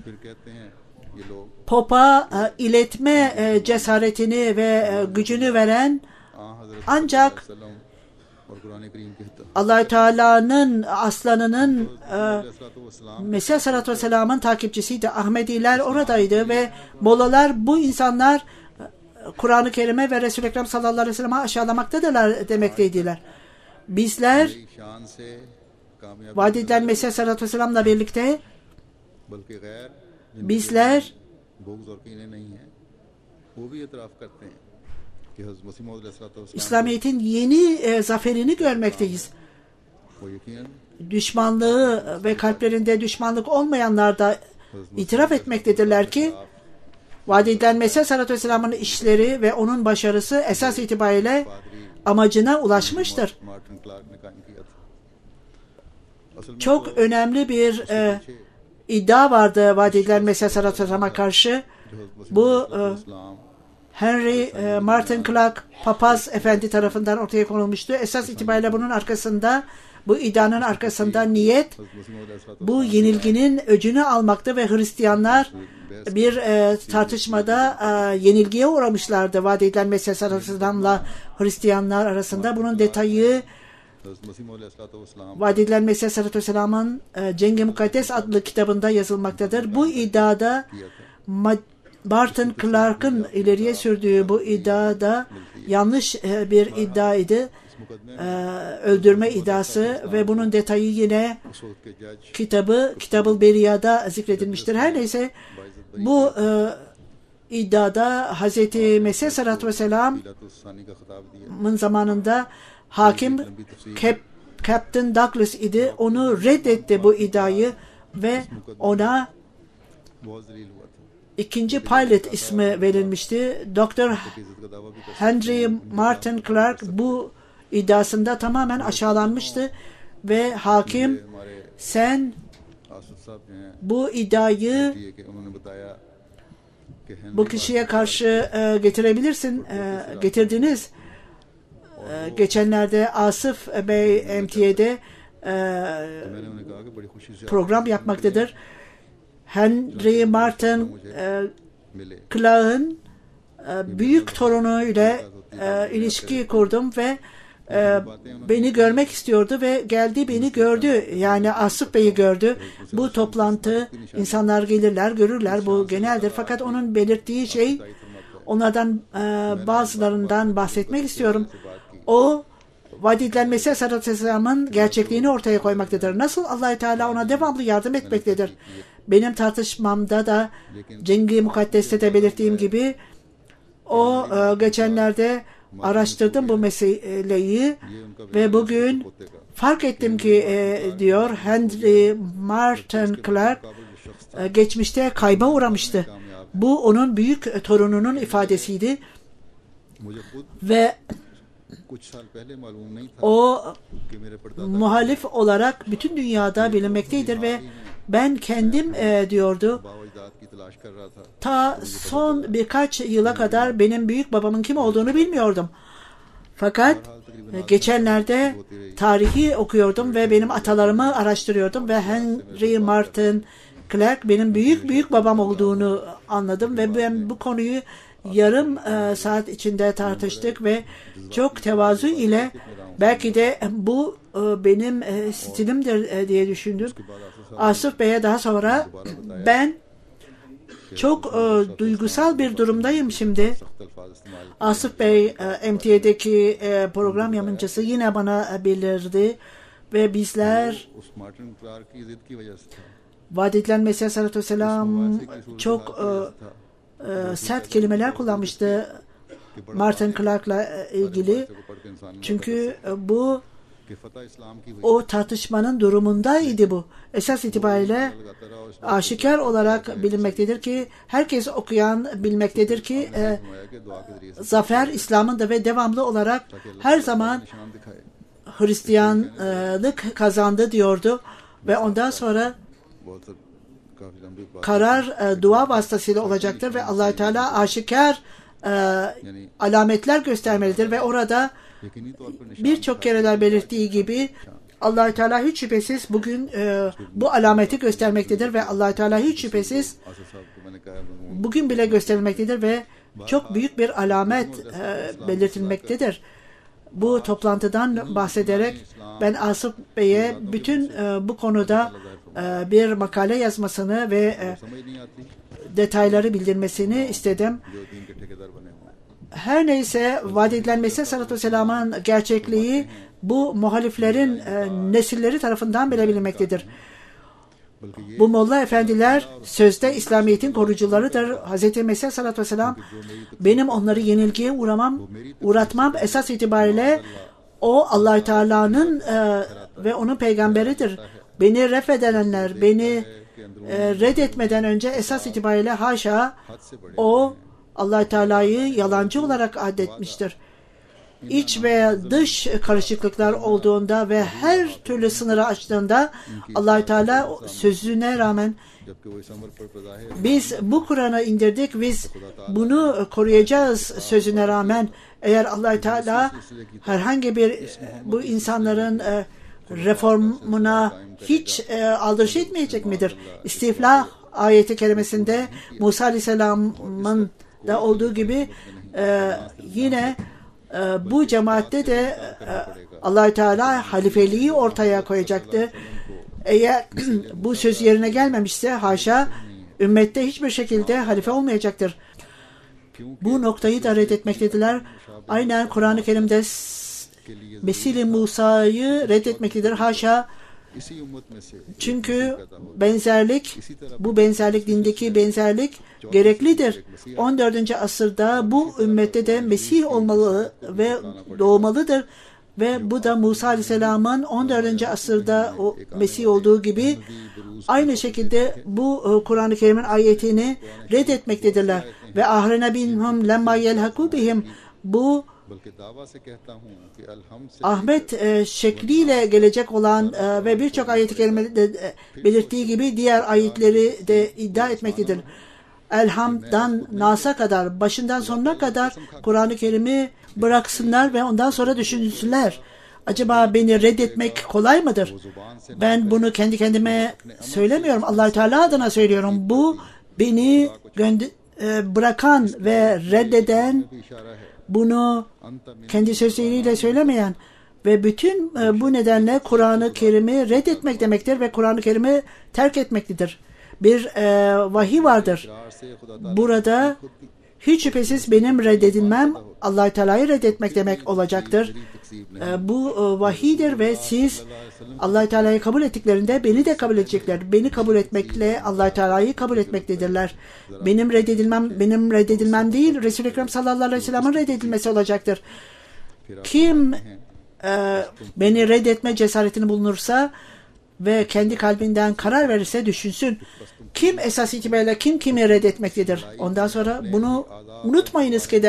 Pop'a iletme cesaretini ve gücünü veren ancak Allah-u Teala'nın aslanının Mesih Aleyhisselatü Vesselam'ın takipçisiydi. Ahmediler oradaydı ve molalar bu insanlar Kur'an-ı Kerim'e ve Resul-i Ekrem sallallahu aleyhi ve sellem'e aşağılamaktadırlar demekteydiler. Bizler vaat edilen Mesih Aleyhisselatü Vesselam'la birlikte bizler İslamiyet'in yeni zaferini görmekteyiz. Düşmanlığı ve kalplerinde düşmanlık olmayanlar da itiraf etmektedirler ki vaat edilen Mesih Aleyhisselatü Vesselam'ın işleri ve onun başarısı esas itibariyle amacına ulaşmıştır. Çok önemli bir iddia vardı vaat edilen Mesih Aleyhisselatü Vesselam'a karşı. Bu Henry Martin Clark papaz efendi tarafından ortaya konulmuştu. Esas itibariyle bunun arkasında, bu iddianın arkasında niyet bu yenilginin öcünü almaktı ve Hristiyanlar bir tartışmada yenilgiye uğramışlardı. Vaat edilen Mesih Aleyhisselam'la Hristiyanlar arasında. Bunun detayı vaat edilen Mesih Aleyhisselam'ın Cengi Mukaddes adlı kitabında yazılmaktadır. Bu iddiada Martin Clark'ın ileriye sürdüğü bu iddiada yanlış bir iddiaydı. Öldürme iddiası ve bunun detayı yine Kitab-ı Beriya'da zikredilmiştir. Her neyse bu iddiada Hz. Mesih Aleyhisselatü Vesselam'ın zamanında hakim Captain Douglas idi. Onu reddetti bu iddiayı ve ona ikinci pilot ismi verilmişti. Dr. Henry Martin Clark bu iddiasında tamamen aşağılanmıştı ve hakim sen bu iddiayı bu kişiye karşı getirebilirsin. Getirdiniz. Geçenlerde Asif Bey MTA'de program yapmaktadır. Henry Martin Clark'ın büyük torunuyla ilişki kurdum ve beni görmek istiyordu ve geldi beni gördü. Yani Asif Bey'i gördü. Bu toplantı insanlar gelirler, görürler. Bu geneldir. Fakat onun belirttiği şey onlardan bazılarından bahsetmek istiyorum. O vaat edilen Mesih Aleyhisselam'ın gerçekliğini ortaya koymaktadır. Nasıl Allah-u Teala ona devamlı yardım etmektedir. Benim tartışmamda da Cengi Mukaddes'te de belirttiğim gibi o geçenlerde araştırdım bu meseleyi ve bugün fark ettim ki diyor Henry Martin Clark geçmişte kayba uğramıştı. Bu onun büyük torununun ifadesiydi ve o muhalif olarak bütün dünyada bilinmekteydir ve Ben kendim diyordu, बावजदाद की तलाश कर रहा था। ta son birkaç yıla kadar benim büyük babamın kim olduğunu bilmiyordum. Fakat geçenlerde tarihi okuyordum ve benim atalarımı araştırıyordum ve Henry Martin Clark benim büyük babam olduğunu anladım ve ben bu konuyu yarım saat içinde tartıştık ve çok tevazu ile belki de bu benim stilimdir diye düşündüm. Asif Bey'e daha sonra ben çok duygusal bir durumdayım şimdi. Asif Bey MTA'deki program yapımcısı yine bana bildirdi ve bizler vaat edilen Mesih Aleyhisselatü Vesselam çok sert kelimeler kullanmıştı Martin Clark'la ilgili. Çünkü bu o tartışmanın durumundaydı bu. Esas itibariyle aşikar olarak bilinmektedir ki herkes okuyan bilmektedir ki zafer İslam'ın ve devamlı olarak her zaman Hristiyanlık kazandı diyordu ve ondan sonra karar dua vasıtasıyla olacaktır ve Allah-u Teala aşikar alametler göstermelidir ve orada birçok kereler belirttiği gibi Allah-u Teala hiç şüphesiz bugün bu alameti göstermektedir ve Allah-u Teala hiç şüphesiz bugün bile gösterilmektedir ve çok büyük bir alamet belirtilmektedir. Bu toplantıdan bahsederek ben Asif Bey'e bütün bu konuda bir makale yazmasını ve detayları bildirmesini istedim. Her neyse vaat edilen Mesih Aleyhisselatü Vesselam'ın gerçekliği bu muhaliflerin nesilleri tarafından bile bilinmektedir. Bu Molla efendiler sözde İslamiyet'in korucularıdır. Hz. Mesih Aleyhisselatü Vesselam benim onları yenilgiye uğratmam esas itibariyle o Allah-u Teala'nın ve onun peygamberidir. Beni reddedilenler, beni reddetmeden önce esas itibariyle haşa o Allah-u Teala'yı yalancı olarak addetmiştir. İç ve dış karışıklıklar olduğunda ve her türlü sınırı açtığında Allah-u Teala sözüne rağmen biz bu Kur'an'ı indirdik, biz bunu koruyacağız sözüne rağmen eğer Allah-u Teala herhangi bir bu insanların reformuna hiç aldırış etmeyecek midir? İstiflah ayeti kerimesinde Musa Aleyhisselam'ın da olduğu gibi yine bu cemaatte de Allah-u Teala halifeliği ortaya koyacaktır. Eğer bu söz yerine gelmemişse haşa ümmette hiçbir şekilde halife olmayacaktır. Bu noktayı da reddetmektedirler. Aynen Kur'an-ı Kerim'de Mesih Musa'yı reddetmektedir. Haşa. Çünkü benzerlik, bu benzerlik, dindeki benzerlik gereklidir. 14. asırda bu ümmette de Mesih olmalı ve doğmalıdır. Ve bu da Musa Aleyhisselam'ın 14. asırda o Mesih olduğu gibi aynı şekilde bu Kur'an-ı Kerim'in ayetini reddetmektedirler. Ve ahrene binhum lemma yelhaku bihim, bu Ahmet şekliyle gelecek olan ve birçok ayet-i kerimede belirttiği gibi diğer ayetleri de iddia etmektedir. Elham'dan Nas'a kadar, başından sonuna kadar Kur'an-ı Kerim'i bıraksınlar ve ondan sonra düşünsünler. Acaba beni reddetmek kolay mıdır? Ben bunu kendi kendime söylemiyorum. Allah-u Teala adına söylüyorum. Bu beni bırakan ve reddeden, bunu kendi sözleriyle söylemeyen ve bütün bu nedenle Kur'an-ı Kerim'i reddetmek demektir ve Kur'an-ı Kerim'i terk etmektedir. Bir vahiy vardır. Burada hiç şüphesiz benim reddedilmem Allah-u Teala'yı reddetmek demek olacaktır. Bu vahiydir ve siz Allah-u Teala'yı kabul ettiklerinde beni de kabul edecekler. Beni kabul etmekle Allah-u Teala'yı kabul etmektedirler. Benim reddedilmem değil, Resul-i Ekrem sallallahu aleyhi ve sellem'in reddedilmesi olacaktır. Kim beni reddetme cesaretini bulunursa ve kendi kalbinden karar verirse düşünsün. Kim esas itibariyle kim kimi reddetmektedir? Ondan sonra bunu unutmayınız ki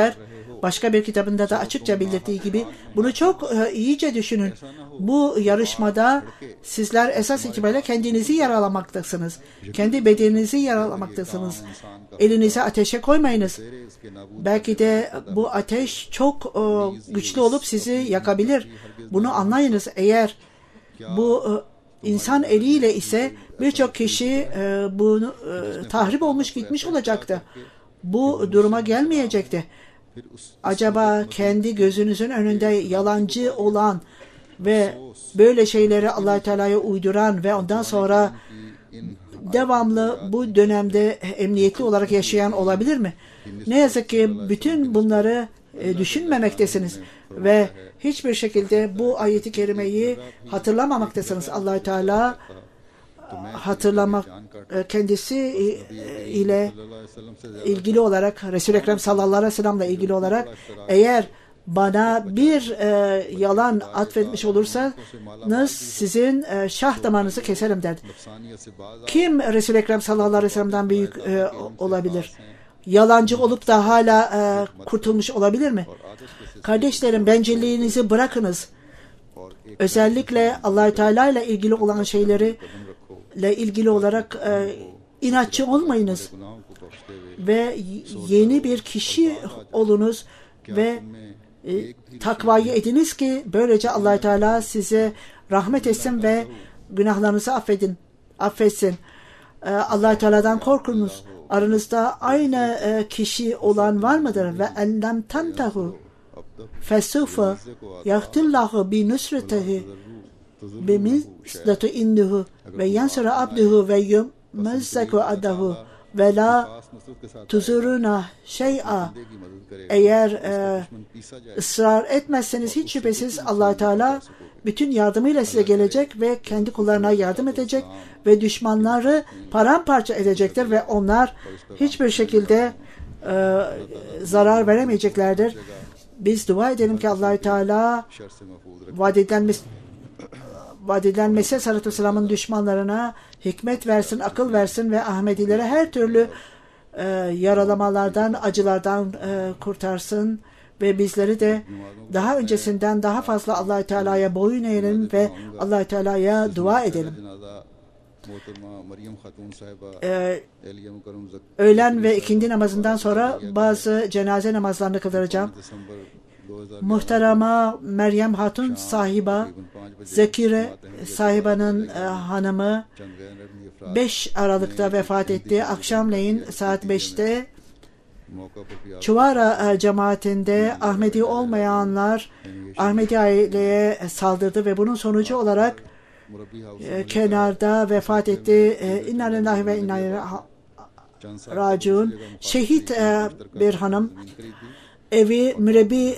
başka bir kitabında da açıkça belirttiği gibi bunu çok iyice düşünün. Bu yarışmada sizler esas itibariyle kendinizi yaralamaktasınız. Kendi bedeninizi yaralamaktasınız. Elinizi ateşe koymayınız. Belki de bu ateş çok güçlü olup sizi yakabilir. Bunu anlayınız. Eğer bu insan eliyle ise birçok kişi bunu tahrip olmuş gitmiş olacaktı. Bu duruma gelmeyecekti. Acaba kendi gözünüzün önünde yalancı olan ve böyle şeyleri Allah-u Teala'ya uyduran ve ondan sonra devamlı bu dönemde emniyetli olarak yaşayan olabilir mi? Ne yazık ki bütün bunları düşünmemektesiniz ve hiçbir şekilde bu ayeti kerimeyi hatırlamamaktasınız. Allah-u Teala hatırlamak kendisi ile ilgili olarak, Resul-i Ekrem sallallahu aleyhi ve sellem'le ilgili olarak, eğer bana bir yalan atfetmiş olursanız sizin şah damarınızı keserim derdi. Kim Resul-i Ekrem sallallahu aleyhi ve sellem'den büyük olabilir? Yalancı olup da hala kurtulmuş olabilir mi? Kardeşlerim, bencilliğinizi bırakınız. Özellikle Allah-u Teala ile ilgili olan şeyleri ile ilgili olarak inatçı olmayınız ve yeni bir kişi olunuz ve takvayı ediniz ki böylece Allah-u Teala size rahmet etsin ve günahlarınızı affetsin. Allah-u Teala'dan korkunuz. Aranızda aynı kişi olan var mıdır? Ve ellem tantahu fesufa yahtillahu bi nusretihi bimislatu innuhu ve yansura abduhu ve yumezzeku adahu ve la tuzuruna şey'a. Eğer ısrar etmezseniz hiç şüphesiz Allah-u Teala bütün yardımıyla size gelecek ve kendi kullarına yardım edecek ve düşmanları paramparça edecektir ve onlar hiçbir şekilde zarar veremeyeceklerdir. Biz dua edelim ki Allah-u Teala vaat edilen Mesih Aleyhisselatü Vesselam'ın düşmanlarına hikmet versin, akıl versin ve Ahmedilere her türlü yaralamalardan, acılardan kurtarsın ve bizleri de daha öncesinden daha fazla Allah-u Teala'ya boyun eğelim ve Allah-u Teala'ya dua edelim. Öğlen ve ikindi namazından sonra bazı cenaze namazlarını kıldıracağım. Muhterama Meryem Hatun sahiba, Zekire sahibanın hanımı 5 Aralık'ta vefat etti. Akşamleyin saat 5'te Çuvara cemaatinde Ahmedi olmayanlar Ahmedi aileye saldırdı ve bunun sonucu olarak kenarda vefat etti. İnna lillahi ve inna ileyhi raciun. Şehit bir hanım. Evi Mürebbi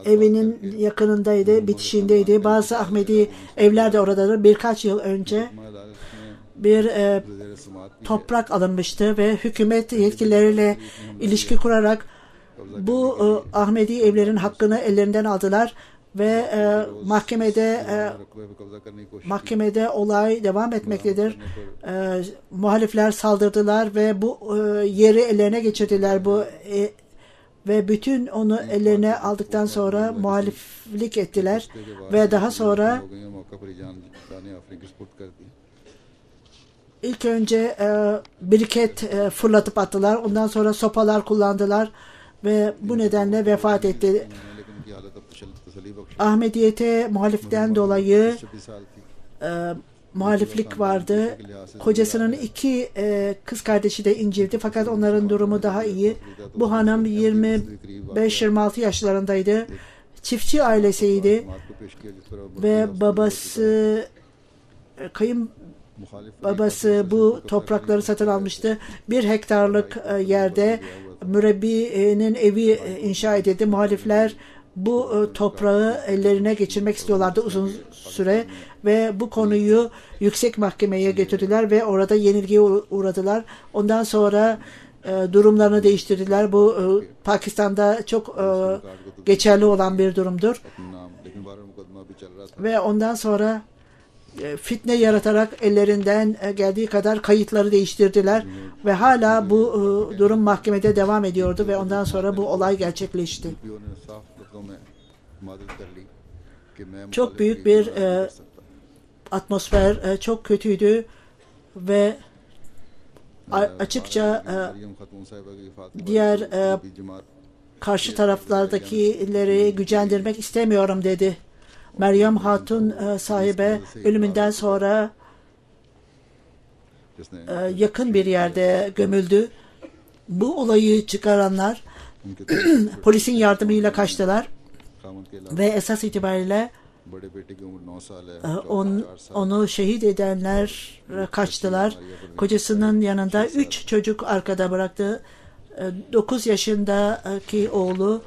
evinin yakınındaydı, bitişindeydi. Bazı Ahmedi evler de oradadır. Birkaç yıl önce bir toprak alınmıştı ve hükümet yetkilileriyle ilişki kurarak bu Ahmedi evlerin hakkını ellerinden aldılar ve mahkemede olay devam etmektedir. Muhalifler saldırdılar ve bu yeri ellerine geçirdiler. Ve bütün onu ellerine aldıktan sonra muhaliflik ettiler ve daha sonra ilk önce biriket fırlatıp attılar. Ondan sonra sopalar kullandılar ve bu nedenle vefat etti. Ahmediyete muhaliften dolayı muhaliflik vardı. Kocasının 2 kız kardeşi de incirdi fakat onların durumu daha iyi. Bu hanım 25-26 yaşlarındaydı. Çiftçi ailesiydi ve babası bu toprakları satın almıştı. 1 hektarlık yerde Mürebbi'nin evi inşa edildi. Muhalifler bu toprağı ellerine geçirmek istiyorlardı uzun süre ve bu konuyu yüksek mahkemeye götürdüler ve orada yenilgiye uğradılar. Ondan sonra durumlarını değiştirdiler. Bu Pakistan'da çok geçerli olan bir durumdur. Ve ondan sonra fitne yaratarak ellerinden geldiği kadar kayıtları değiştirdiler. ve hala bu durum mahkemede devam ediyordu ve ondan sonra bu olay gerçekleşti. Çok büyük bir atmosfer, çok kötüydü ve açıkça diğer karşı taraflardakileri gücendirmek istemiyorum dedi. Meryem Hatun sahibe ölümünden sonra yakın bir yerde gömüldü. Bu olayı çıkaranlar polisin yardımıyla kaçtılar ve esas itibariyle onu şehit edenler kaçtılar. Kocasının yanında 3 çocuk arkada bıraktı. 9 yaşındaki oğlu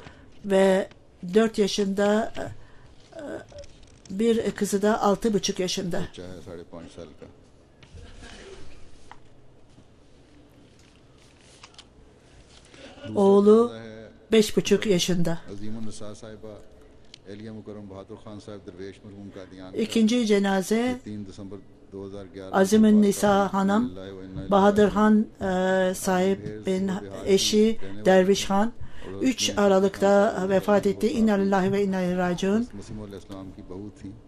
ve 4 yaşında bir kızı da 6,5 yaşında. Oğlu 5,5 yaşında. İkinci cenaze Azimün Nisa Hanım, Bahadır Han sahibin eşi Derviş Han 3 Aralık'ta vefat etti. İnna lillahi ve inna ileyhi raciun.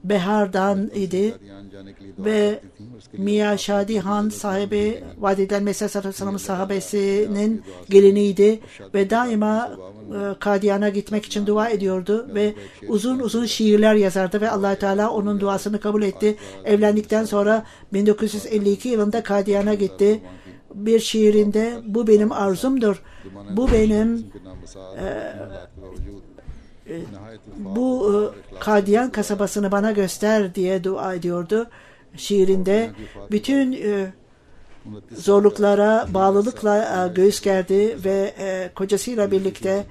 Behar'dan idi ve Mia Şadi Han sahibi Vadiden Mesih Aleyhisselam'ın sahabesinin geliniydi ve daima Kadiyan'a gitmek için dua ediyordu ve uzun uzun şiirler yazardı ve Allah Teala onun duasını kabul etti. Evlendikten sonra 1952 yılında Kadiyan'a gitti. Bir şiirinde bu benim arzumdur. Bu benim bu Kadiyan kasabasını bana göster diye dua ediyordu. Şiirinde bütün zorluklara bağlılıkla göğüs gerdi ve kocasıyla birlikte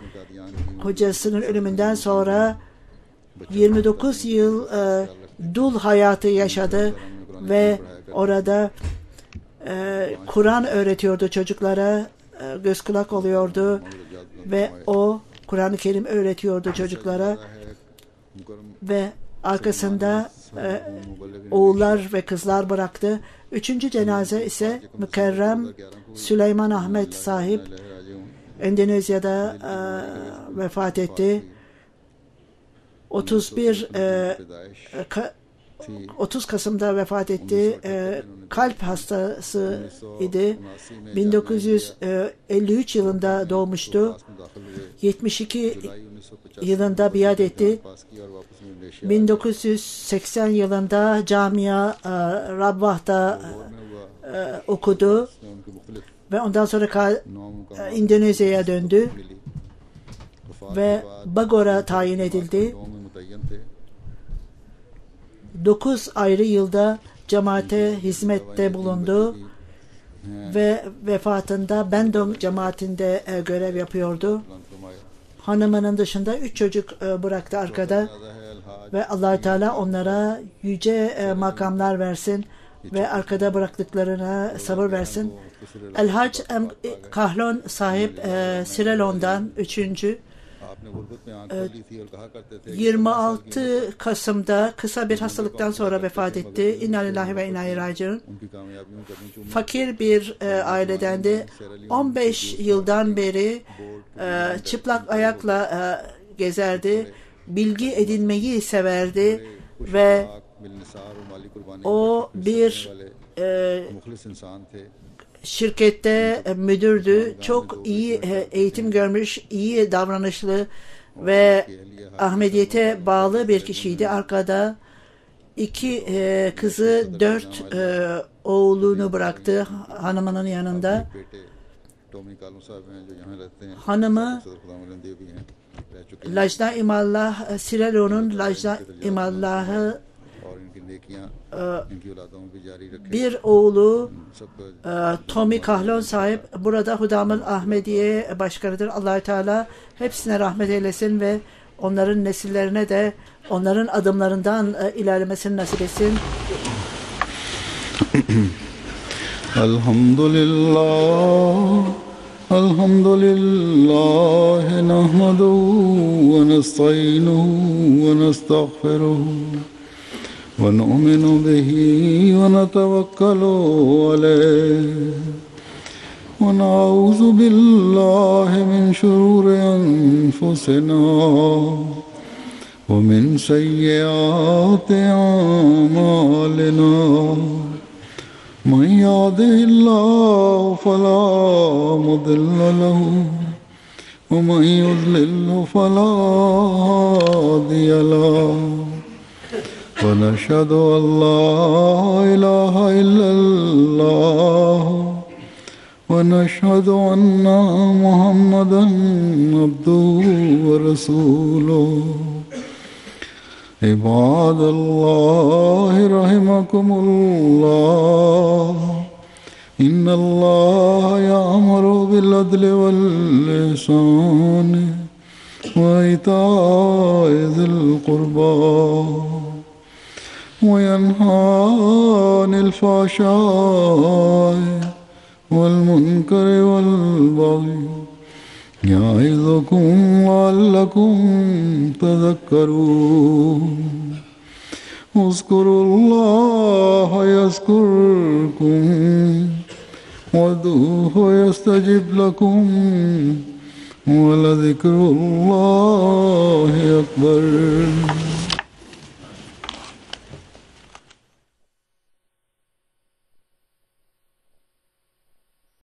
kocasının ölümünden sonra 29 yıl dul hayatı yaşadı ve orada Kur'an öğretiyordu çocuklara, göz kulak oluyordu ve o Kur'an-ı Kerim öğretiyordu çocuklara ve arkasında oğullar ve kızlar bıraktı. Üçüncü cenaze ise Mükerrem Süleyman Ahmet sahip Endonezya'da vefat etti. 30 Kasım'da vefat etti. Kalp hastası idi. 1953 yılında doğmuştu. 72 yılında biat etti. 1980 yılında Camia Rabwah'ta okudu ve ondan sonra Endonezya'ya döndü ve Bagor'a tayin edildi. 9 ayrı yılda cemaate hizmette bulundu ve vefatında Bandung cemaatinde görev yapıyordu. Hanımının dışında 3 çocuk bıraktı arkada ve Allah Teala onlara yüce makamlar versin ve arkada bıraktıklarına sabır versin. El-Hac Kahlon sahip Sierra Leone'dan 3. 26 Kasım'da kısa bir hastalıktan sonra vefat etti. İnna lillahi ve inna ileyhi raciun. Fakir bir ailedendi. 15 yıldan beri çıplak ayakla gezerdi. Bilgi edinmeyi severdi ve o bir şirkette müdürdü. Çok iyi eğitim görmüş, iyi davranışlı ve Ahmediyete bağlı bir kişiydi. Arkada 2 kızı, 4 oğlunu bıraktı hanımının yanında. Hanımı Lajna İmallah, Sierra Leone'un Lajna İmallah'ı, bir oğlu Tommy Kahlon sahip burada Hudamül Ahmediye başkanıdır. Allah-u Teala hepsine rahmet eylesin ve onların nesillerine de onların adımlarından ilerlemesini nasip etsin. Elhamdülillah Elhamdülillah nahmeduhu ve nesta'inuhu ve nestağfiruhu ونؤمن به ونتوكل عليه ونعوذ بالله من شرور أنفسنا ومن سيئات أعمالنا من يهده الله فلا مضل له ومن يضلل فلا هادي له ونشهد أن لا إله إلا الله ونشهد أن محمدا عبده ورسوله عباد الله رحمكم الله إن الله يأمر بالعدل والإحسان وإيتاء ذي القربى وينهى عن الفحشاء والمنكر والبغي يعظكم لعلكم تذكرون اذكروا الله يذكركم وادعوه يستجب لكم ولذكر الله أكبر.